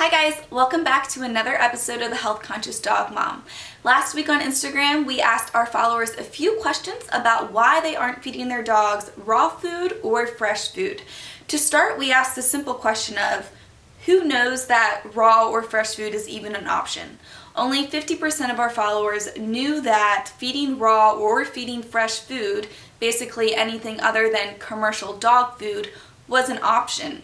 Hi guys, welcome back to another episode of the Health Conscious Dog Mom. Last week on Instagram, we asked our followers a few questions about why they aren't feeding their dogs raw food or fresh food. To start, we asked the simple question of, who knows that raw or fresh food is even an option? Only 50% of our followers knew that feeding raw or feeding fresh food, basically anything other than commercial dog food, was an option.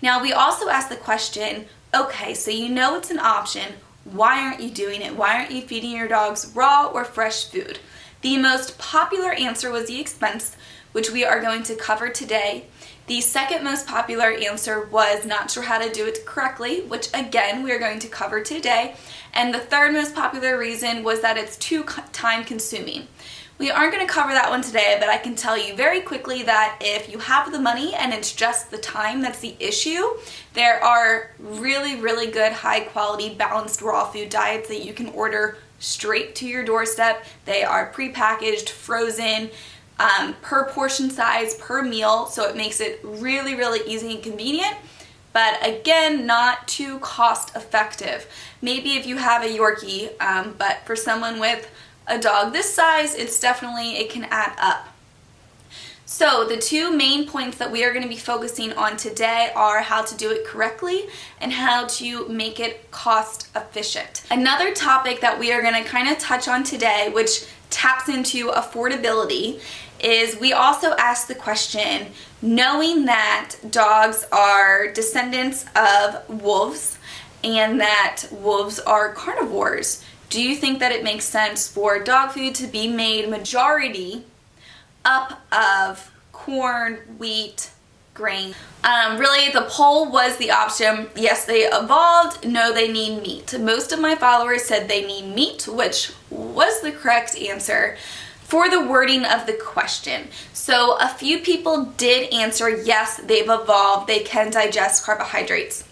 Now, we also asked the question, okay, so you know it's an option, why aren't you doing it? Why aren't you feeding your dogs raw or fresh food? The most popular answer was the expense, which we are going to cover today. The second most popular answer was not sure how to do it correctly, which again, we are going to cover today. And the third most popular reason was that it's too time consuming. We aren't going to cover that one today, but I can tell you very quickly that if you have the money and it's just the time that's the issue, there are really, really good, high quality, balanced raw food diets that you can order straight to your doorstep. They are prepackaged, frozen, per portion size, per meal, so it makes it really, really easy and convenient. But again, not too cost effective. Maybe if you have a Yorkie, but for someone with a dog this size, it can add up. So the two main points that we are going to be focusing on today are how to do it correctly and how to make it cost efficient. Another topic that we are going to kind of touch on today, which taps into affordability, is we also ask the question, knowing that dogs are descendants of wolves and that wolves are carnivores, do you think that it makes sense for dog food to be made majority up of corn, wheat, grain? Really, the poll was the option, yes, they evolved, no, they need meat. Most of my followers said they need meat, which was the correct answer for the wording of the question. So a few people did answer, yes, they've evolved, they can digest carbohydrates.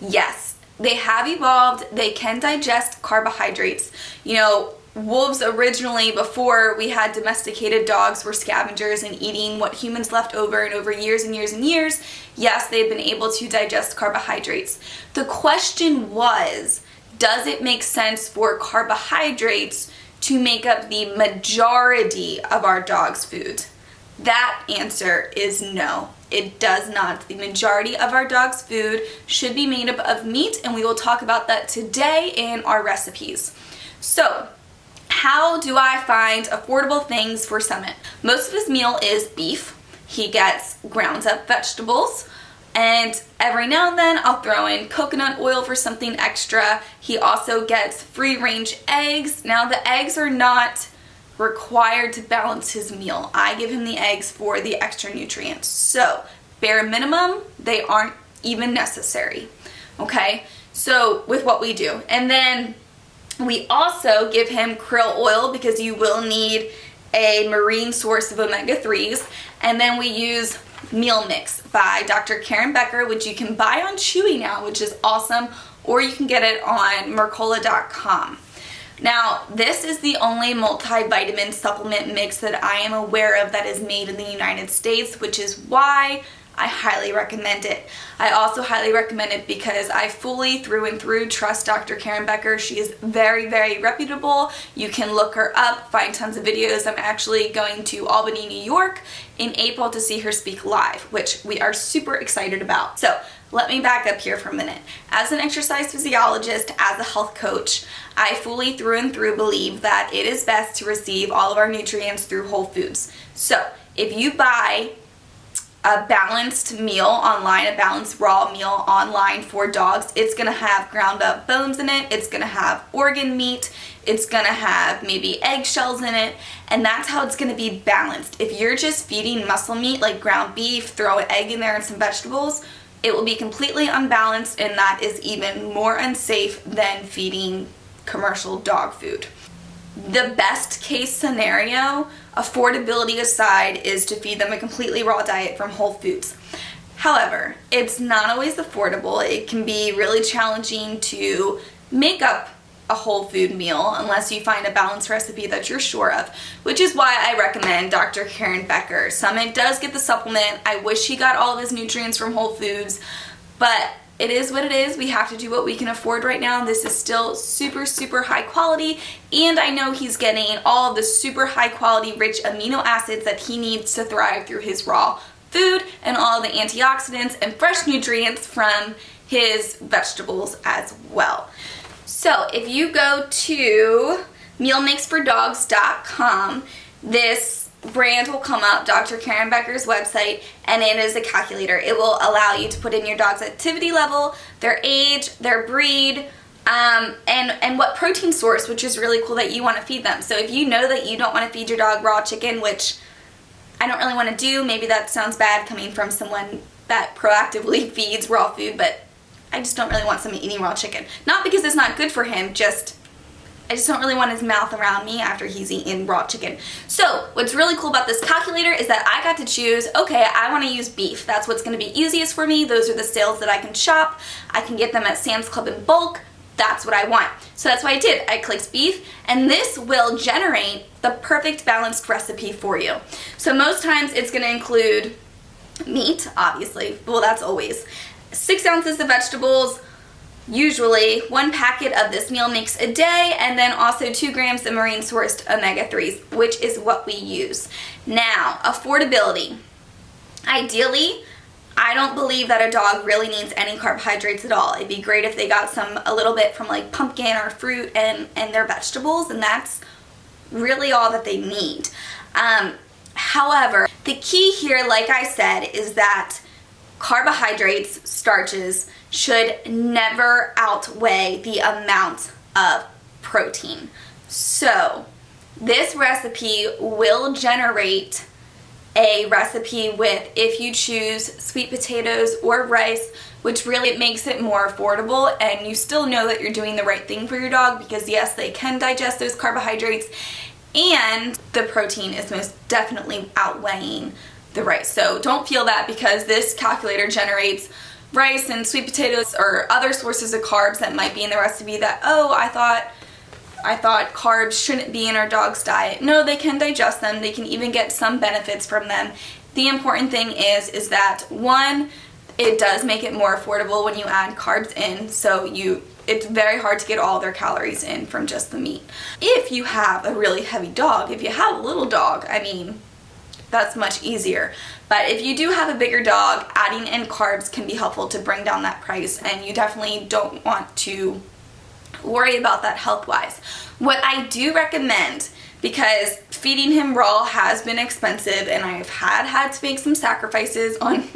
Yes. They have evolved, they can digest carbohydrates. You know, wolves originally, before we had domesticated dogs, were scavengers and eating what humans left over, and over years and years and years, yes, they've been able to digest carbohydrates. The question was, does it make sense for carbohydrates to make up the majority of our dog's food? That answer is no. It does not. The majority of our dog's food should be made up of meat, and we will talk about that today in our recipes. So, how do I find affordable things for Summit? Most of his meal is beef. He gets ground up vegetables, and every now and then I'll throw in coconut oil for something extra. He also gets free range eggs. Now, the eggs are not required to balance his meal. I give him the eggs for the extra nutrients. So, bare minimum, they aren't even necessary. Okay? So, with what we do. And then we also give him krill oil because you will need a marine source of omega-3s. And then we use Meal Mix by Dr. Karen Becker, which you can buy on Chewy now, which is awesome, or you can get it on Mercola.com. Now, this is the only multivitamin supplement mix that I am aware of that is made in the United States, which is why I highly recommend it. I also highly recommend it because I fully, through and through, trust Dr. Karen Becker. She is very, very reputable. You can look her up, find tons of videos. I'm actually going to Albany, New York in April to see her speak live, which we are super excited about. So, let me back up here for a minute. As an exercise physiologist, as a health coach, I fully through and through believe that it is best to receive all of our nutrients through whole foods. So if you buy a balanced meal online, a balanced raw meal online for dogs, it's gonna have ground up bones in it, it's gonna have organ meat, it's gonna have maybe eggshells in it, and that's how it's gonna be balanced. If you're just feeding muscle meat like ground beef, throw an egg in there and some vegetables, it will be completely unbalanced, and that is even more unsafe than feeding commercial dog food. The best case scenario, affordability aside, is to feed them a completely raw diet from Whole Foods. However, it's not always affordable. It can be really challenging to make up a whole food meal unless you find a balanced recipe that you're sure of, which is why I recommend Dr. Karen Becker. Summit does get the supplement. I wish he got all of his nutrients from Whole Foods, but it is what it is. We have to do what we can afford right now. This is still super, super high quality, and I know he's getting all of the super high quality rich amino acids that he needs to thrive through his raw food, and all the antioxidants and fresh nutrients from his vegetables as well. So if you go to mealmixfordogs.com, this brand will come up, Dr. Karen Becker's website, and it is a calculator. It will allow you to put in your dog's activity level, their age, their breed, and what protein source, which is really cool that you want to feed them. So if you know that you don't want to feed your dog raw chicken, which I don't really want to do, maybe that sounds bad coming from someone that proactively feeds raw food, but I just don't really want someone eating raw chicken. Not because it's not good for him, I just don't really want his mouth around me after he's eaten raw chicken. So what's really cool about this calculator is that I got to choose, okay, I want to use beef. That's what's going to be easiest for me. Those are the sales that I can shop. I can get them at Sam's Club in bulk. That's what I want. So that's what I did. I clicked beef, and this will generate the perfect balanced recipe for you. So most times it's going to include meat, obviously. Well, that's always. 6 ounces of vegetables, usually 1 packet of this meal mix a day, and then also 2 grams of marine sourced omega-3s, which is what we use. Now, affordability. Ideally, I don't believe that a dog really needs any carbohydrates at all. It'd be great if they got a little bit from like pumpkin or fruit and their vegetables, and that's really all that they need. However, the key here, like I said, is that carbohydrates, starches, should never outweigh the amount of protein. So this recipe will generate a recipe with, if you choose sweet potatoes or rice, which really makes it more affordable, and you still know that you're doing the right thing for your dog, because yes, they can digest those carbohydrates, and the protein is most definitely outweighing the rice. So don't feel that because this calculator generates rice and sweet potatoes or other sources of carbs that might be in the recipe that, oh, I thought carbs shouldn't be in our dog's diet. No, they can digest them. They can even get some benefits from them. The important thing is that, one, it does make it more affordable when you add carbs in, so it's very hard to get all their calories in from just the meat. If you have a really heavy dog, if you have a little dog, I mean, that's much easier. But if you do have a bigger dog, adding in carbs can be helpful to bring down that price, and you definitely don't want to worry about that health-wise. What I do recommend, because feeding him raw has been expensive and I've had to make some sacrifices on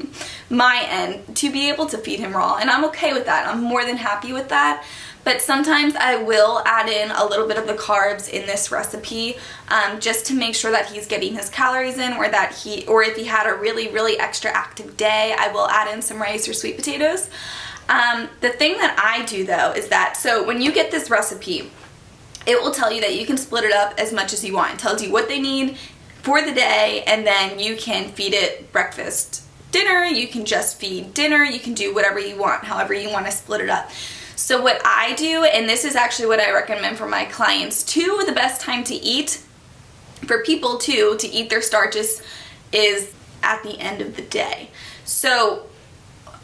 my end to be able to feed him raw, and I'm okay with that. I'm more than happy with that. But sometimes I will add in a little bit of the carbs in this recipe, just to make sure that he's getting his calories in, or if he had a really, really extra active day, I will add in some rice or sweet potatoes. The thing that I do though is that, so when you get this recipe, it will tell you that you can split it up as much as you want. It tells you what they need for the day, and then you can feed it breakfast, dinner, you can just feed dinner, you can do whatever you want, however you want to split it up. So what I do, and this is actually what I recommend for my clients too, the best time to eat, for people too, to eat their starches is at the end of the day. So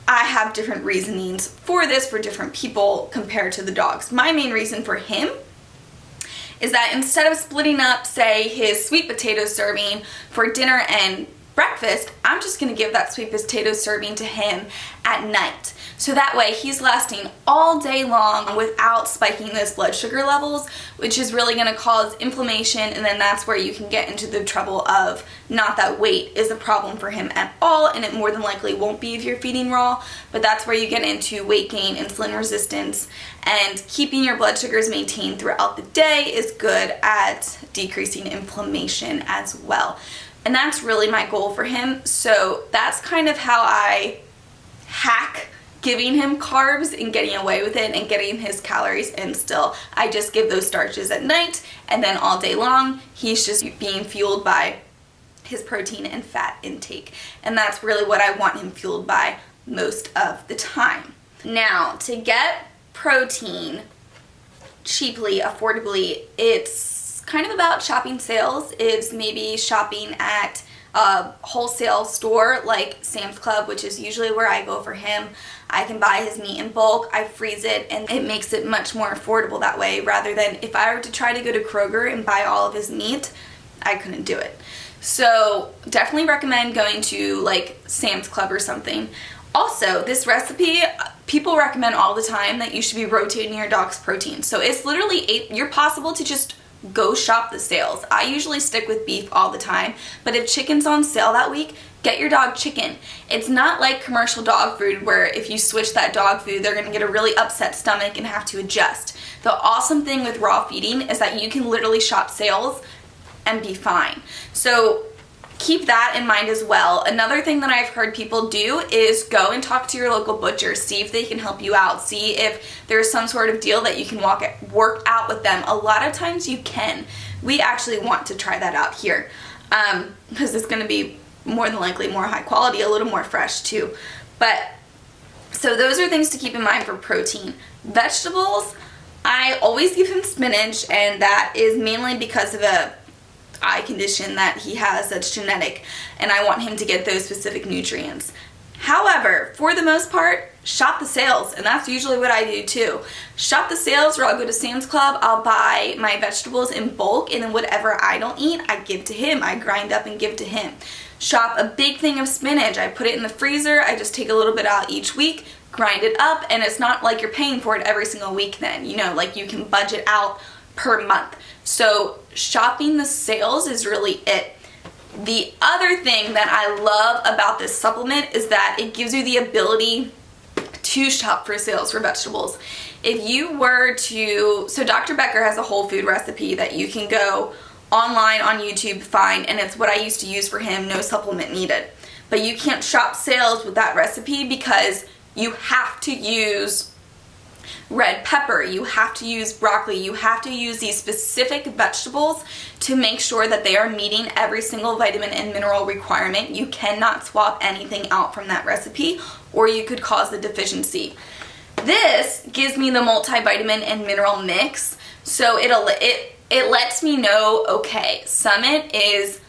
I have different reasonings for this for different people compared to the dogs. My main reason for him is that instead of splitting up, say, his sweet potato serving for dinner and breakfast, I'm just going to give that sweet potato serving to him at night. So that way he's lasting all day long without spiking those blood sugar levels, which is really going to cause inflammation, and then that's where you can get into the trouble of, not that weight is a problem for him at all, and it more than likely won't be if you're feeding raw, but that's where you get into weight gain, insulin resistance, and keeping your blood sugars maintained throughout the day is good at decreasing inflammation as well. And that's really my goal for him. So that's kind of how I hack giving him carbs and getting away with it and getting his calories in still. I just give those starches at night, and then all day long he's just being fueled by his protein and fat intake. And that's really what I want him fueled by most of the time. Now, to get protein cheaply, affordably, it's kind of about shopping sales. It's maybe shopping at a wholesale store like Sam's Club, which is usually where I go for him, I can buy his meat in bulk, I freeze it, and it makes it much more affordable that way, rather than if I were to try to go to Kroger and buy all of his meat, I couldn't do it. So definitely recommend going to like Sam's Club or something. Also, this recipe, people recommend all the time that you should be rotating your dog's protein. So it's literally, you're possible to just go shop the sales. I usually stick with beef all the time, but if chicken's on sale that week, get your dog chicken. It's not like commercial dog food where if you switch that dog food, they're gonna get a really upset stomach and have to adjust. The awesome thing with raw feeding is that you can literally shop sales and be fine. So keep that in mind as well. Another thing that I've heard people do is go and talk to your local butcher, see if they can help you out, see if there's some sort of deal that you can work out with them. A lot of times you can. We actually want to try that out here because it's going to be more than likely more high quality, a little more fresh too. But so those are things to keep in mind for protein. Vegetables, I always give him spinach, and that is mainly because of a eye condition that he has that's genetic, and I want him to get those specific nutrients. However, for the most part, shop the sales, and that's usually what I do too. Shop the sales, or I'll go to Sam's Club, I'll buy my vegetables in bulk, and then whatever I don't eat, I give to him. I grind up and give to him. Shop a big thing of spinach, I put it in the freezer, I just take a little bit out each week, grind it up, and it's not like you're paying for it every single week then, you know, like you can budget out per month. So shopping the sales is really it. The other thing that I love about this supplement is that it gives you the ability to shop for sales for vegetables. If you were to, so Dr. Becker has a whole food recipe that you can go online on YouTube find, and it's what I used to use for him, no supplement needed. But you can't shop sales with that recipe because you have to use red pepper, you have to use broccoli, you have to use these specific vegetables to make sure that they are meeting every single vitamin and mineral requirement. You cannot swap anything out from that recipe or you could cause the deficiency. This gives me the multivitamin and mineral mix, so it lets me know, okay, Summit is,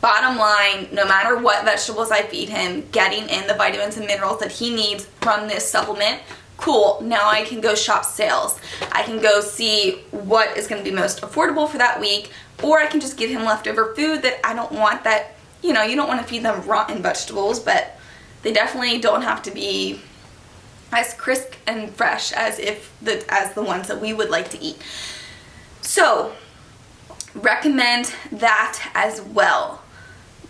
bottom line, no matter what vegetables I feed him, getting in the vitamins and minerals that he needs from this supplement. Cool, now I can go shop sales. I can go see what is going to be most affordable for that week, or I can just give him leftover food that I don't want, that, you know, you don't want to feed them rotten vegetables, but they definitely don't have to be as crisp and fresh as the ones that we would like to eat. So, recommend that as well.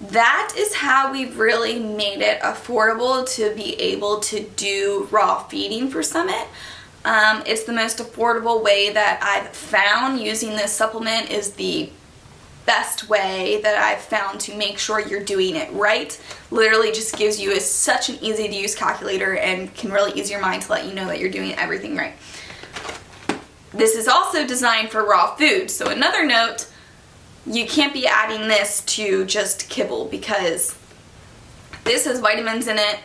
That is how we've really made it affordable to be able to do raw feeding for Summit. It's the most affordable way that I've found. Using this supplement is the best way that I've found to make sure you're doing it right. Literally just gives you such an easy to use calculator and can really ease your mind to let you know that you're doing everything right. This is also designed for raw food. So another note, you can't be adding this to just kibble because this has vitamins in it,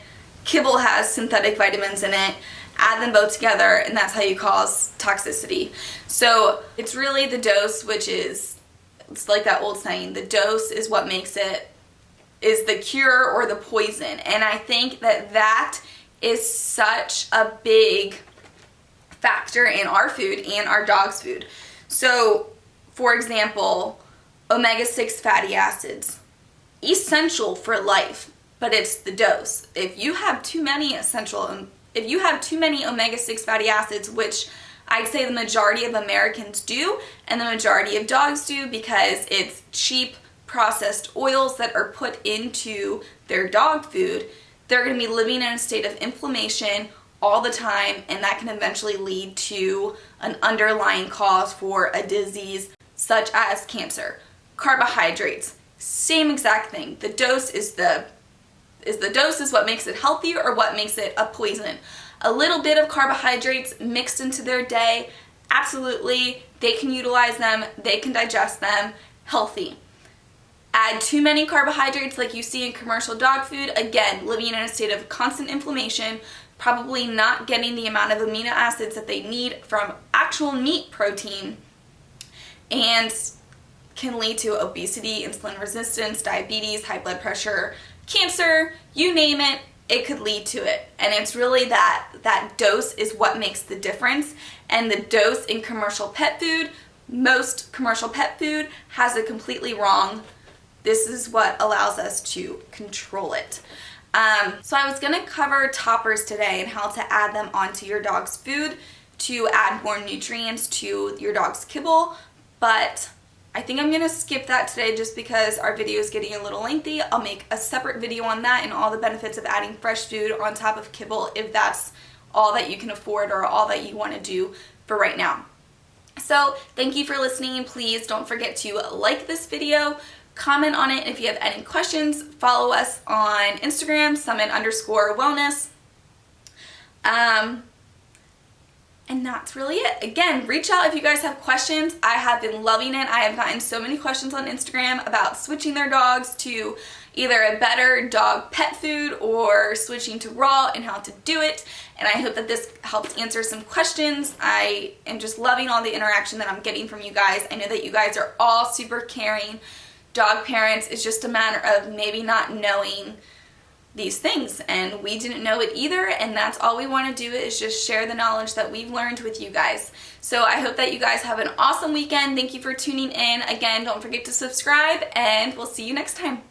kibble has synthetic vitamins in it. Add them both together and that's how you cause toxicity. So it's really the dose, which is, it's like that old saying, the dose is what makes it, is the cure or the poison. And I think that that is such a big factor in our food and our dog's food. So for example, omega-6 fatty acids, essential for life, but it's the dose. If you have too many omega-6 fatty acids, which I'd say the majority of Americans do, and the majority of dogs do because it's cheap processed oils that are put into their dog food, they're going to be living in a state of inflammation all the time, and that can eventually lead to an underlying cause for a disease such as cancer. Carbohydrates, same exact thing. The dose is what makes it healthy or what makes it a poison. A little bit of carbohydrates mixed into their day, absolutely, they can utilize them, they can digest them, healthy. Add too many carbohydrates like you see in commercial dog food, again, living in a state of constant inflammation, probably not getting the amount of amino acids that they need from actual meat protein, and can lead to obesity, insulin resistance, diabetes, high blood pressure, cancer, you name it, it could lead to it. And it's really that dose is what makes the difference. And the dose in commercial pet food, most commercial pet food has it completely wrong. This is what allows us to control it. So I was gonna cover toppers today and how to add them onto your dog's food to add more nutrients to your dog's kibble, but I think I'm gonna skip that today just because our video is getting a little lengthy. I'll make a separate video on that and all the benefits of adding fresh food on top of kibble if that's all that you can afford or all that you wanna do for right now. So thank you for listening. Please don't forget to like this video, comment on it. If you have any questions, follow us on Instagram, summit_wellness. And that's really it. Again, reach out if you guys have questions. I have been loving it. I have gotten so many questions on Instagram about switching their dogs to either a better dog pet food or switching to raw and how to do it. And I hope that this helps answer some questions. I am just loving all the interaction that I'm getting from you guys. I know that you guys are all super caring dog parents. It's just a matter of maybe not knowing these things, and we didn't know it either, and that's all we want to do is just share the knowledge that we've learned with you guys. So I hope that you guys have an awesome weekend. Thank you for tuning in. Again, don't forget to subscribe, and we'll see you next time.